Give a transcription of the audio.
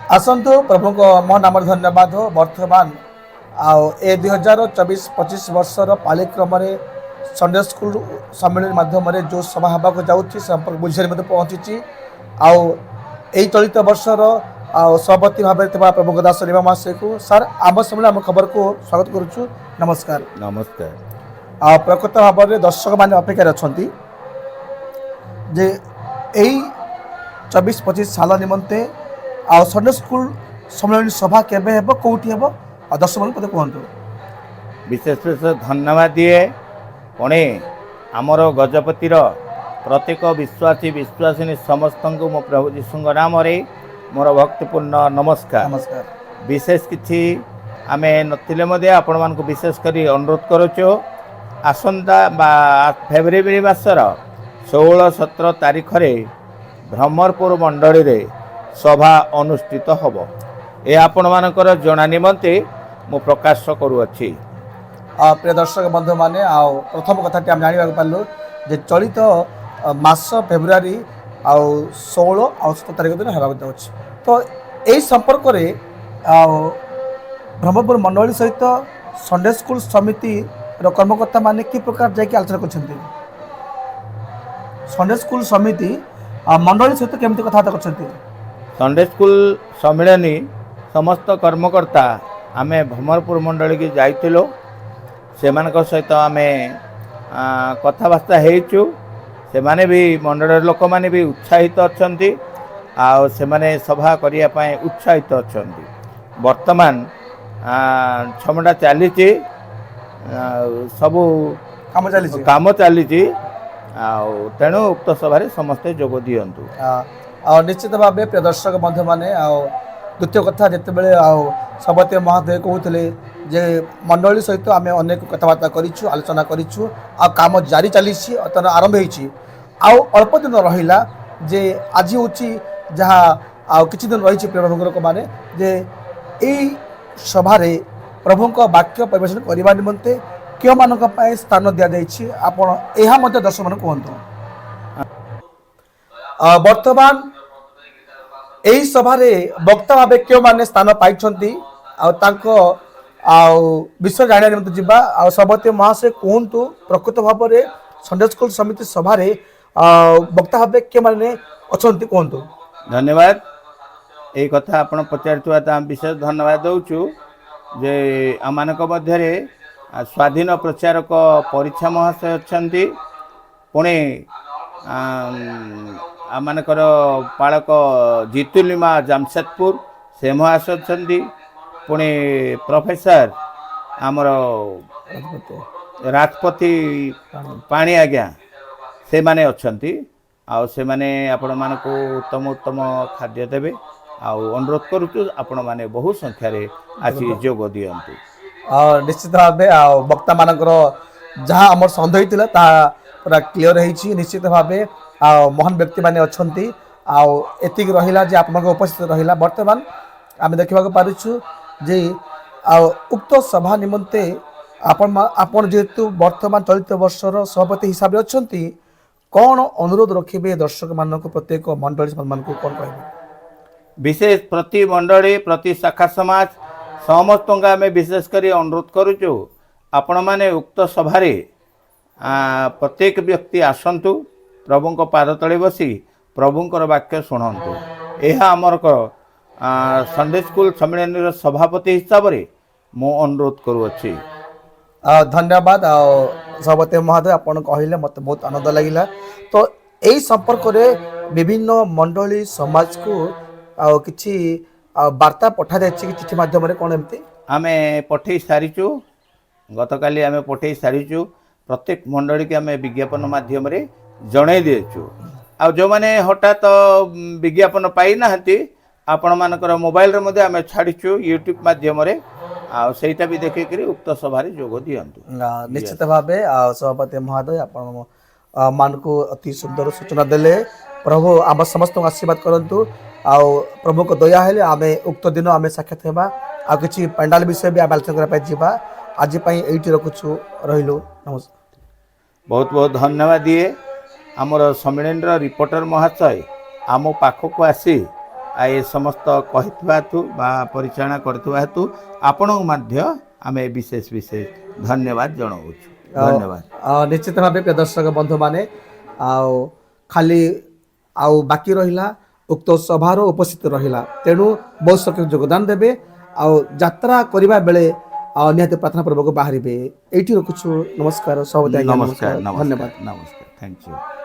आसतु प्रभु को मो नाम धन्यवाद हो बर्तमान ए 2024-25 वर्षर पालिक्रम संडे स्कूल सम्मेलन माध्यम जो सभा हाँक जाऊँगी संपर्क बुझे पहुँची आई चलित वर्षर सभापति भाव में प्रभु दास रिमा महाशय को सर आम सम्मेलन आम खबर को स्वागत करुचु। नमस्कार। नमस्कार। प्रकृत भाव में दर्शक मैंने अपेक्षा अच्छा जे 24-25 साल निमंते संडे स्कूल सम्मेलन सभा केबे हेबो कोठी हेबो दर्शक मन पते कहंतु। विशेष विशेष धन्यवाद दिए पुणे आमर गजपतिर प्रत्येक विश्वासी विश्वासिनी समस्त को मो प्रभु जीशु नाम रे मोर भक्तिपूर्ण नमस्कार। नमस्कार। विशेष किछि आमे नथिले मध्ये आपण मान को विशेष करी अनुरोध करूछु आसंता फेब्रुआरी मासर 16-17 तारीख रे भ्रमरपुर मंडली रे सभा अनुष्ठित हब ए आपण मानकर जना निमंते मु प्रकाश करूअछि। प्रिय दर्शक बंधु माने प्रथम कथाटी आम जानिबा पारलु जे चलित मास फेब्रुआरी 16 और 17 तारीख दिन हेबाक जाउछि। तो एई संपर्क रे ब्रह्मपुर मंडली सहित संडे स्कूल समिति रो कर्मकर्ता माने की प्रकार जाय आलोचना करछन्ती। संडे स्कूल समिति मंडली सहित केमती कथा करछन्ती। संडे स्कूल सम्मेलनी समस्त कर्मकर्ता आमे भ्रमरपुर मंडली की जाइथिलो सेमानक सहित आमे कथबार्ता हेचु से माने भी मंडल लोक माने भी उत्साहित अछंती आ से माने सभा करिया पाए उत्साहित अछंती। वर्तमान छमडा चलीची सबु काम चलीची तेणु उक्त सभा समस्ते जोग दियंतु। निश्चित भाव प्रिय दर्शक बंधु मैंने द्वितीय कथा जितेबले सभापति महोदय कहते जे मंडली सहित आम अनेक कथबार्ता करूँ आलोचना करूँ काम जारी चली आरंभ हो अल्प दिन रहा जे आज हूँ जहाँ किछि दिन रही प्रभु लोक मैंने जे यही सभार प्रभु वाक्य परिवेशन करने निमंते क्यों मान स्थान दि जाइए आपण यह दर्शक मान कहतु। वर्तमान यही सभार वक्ता भाव क्यों मैंने स्थान पाई विषय जाना निमंते जीवा सभापति महाशय कहतु प्रकृत भाव में संडे स्कूल समिति सभार वक्ता भाव क्यों मैंने अच्छा कहतु। धन्यवाद। ये कथा आपण पचार विशेष धन्यवाद दौचु जे आम मध्य स्वाधीन प्रचारक परीक्षा महाशय अच्छा पुणे आमकर पालक जितुलिमा जामशेदपुर से महाशय पुणे प्रोफेसर आमर राजपति पाणी आज्ञा से माने अच्छी से माने आपण मान को उत्तम उत्तम खाद्य देवे अनुरोध करुचु आपण माने बहु संख्यार आसी जोग दियंतु। निश्चित भाव वक्ता मानकर जहाँ आम सन्देह था पूरा क्लीयर होती निश्चित भाव महान व्यक्ति मैंने अच्छा एतिक रहा जे आप उपस्थित रहा वर्तमान आम देखा पार्छु जे उक्त सभा निमंते आपण जेहेतु वर्तमान चलित वर्षर सभापति हिसाब से अच्छा कौन अनुरोध रखिए दर्शक मान प्रत्येक मंडली मान को कौन कह विशेष प्रति मंडली प्रति शाखा समाज समस्त आम विशेषकर अनुरोध करुचु आपण मैंने उक्त सभारे प्रत्येक व्यक्ति आसतु प्रभु पाद तले बसी प्रभुंर वाक्य शुणु यह आमर संडे स्कूल सम्मेलन सभापति हिसाब से मु अनुरोध करुच्ची। धन्यवाद सभापति महोदय आपन कहले मत बहुत आनंद लगिला। तो यही संपर्क में विभिन्न मंडली समाज को किछि वार्ता पठा जाए चिठी माध्यम कौन एमती आमे पठे सारीचु गतकाली आमे पठे सारीचु प्रत्येक मंडली के आमे विज्ञापन माध्यम रे जणाई देचु आ जो माने हठात विज्ञापन पाई नाहंती आपण मानकर मोबाइल रे मध्ये आमे छाड़ीचु यूट्यूब माध्यम रे आ सेटा भी देखे करी उक्त सभारे जोग दियंतु। निश्चित भावे सभापति महोदय आपण मान को अति सुंदर सूचना देले प्रभु आम समस्त आशीर्वाद करंतु आ प्रभु को दया हेले आमे उक्त दिन आमे साक्षात हेबा आ किछि पंडाल विषय भी आलोचना करा पाइ जीवा आज पई एठी रखुछु रहिलो। नमस्कार। बहुत बहुत धन्यवाद दिए आमर सम्मेलन रिपोर्टर महाशय आम पाखक आसी ए समस्त कहिथिबा हेतु बा परिचालना करथिबा हेतु आपणक मध्य आमे विशेष विशेष धन्यवाद जणाउछु धन्यवाद निश्चित भाव प्रिय दर्शक बंधु माने खाली आउ बाकी रहिला उक्त सभार उपस्थित रहिला तेणु बहुत सक्रिय योगदान देबे आउ यात्रा करिबा बेले निहाती प्रार्थना पूर्वक बाहरिबे एठी रखुछु नमस्कार सब नमस्कार धन्यवाद नमस्कार थैंक यू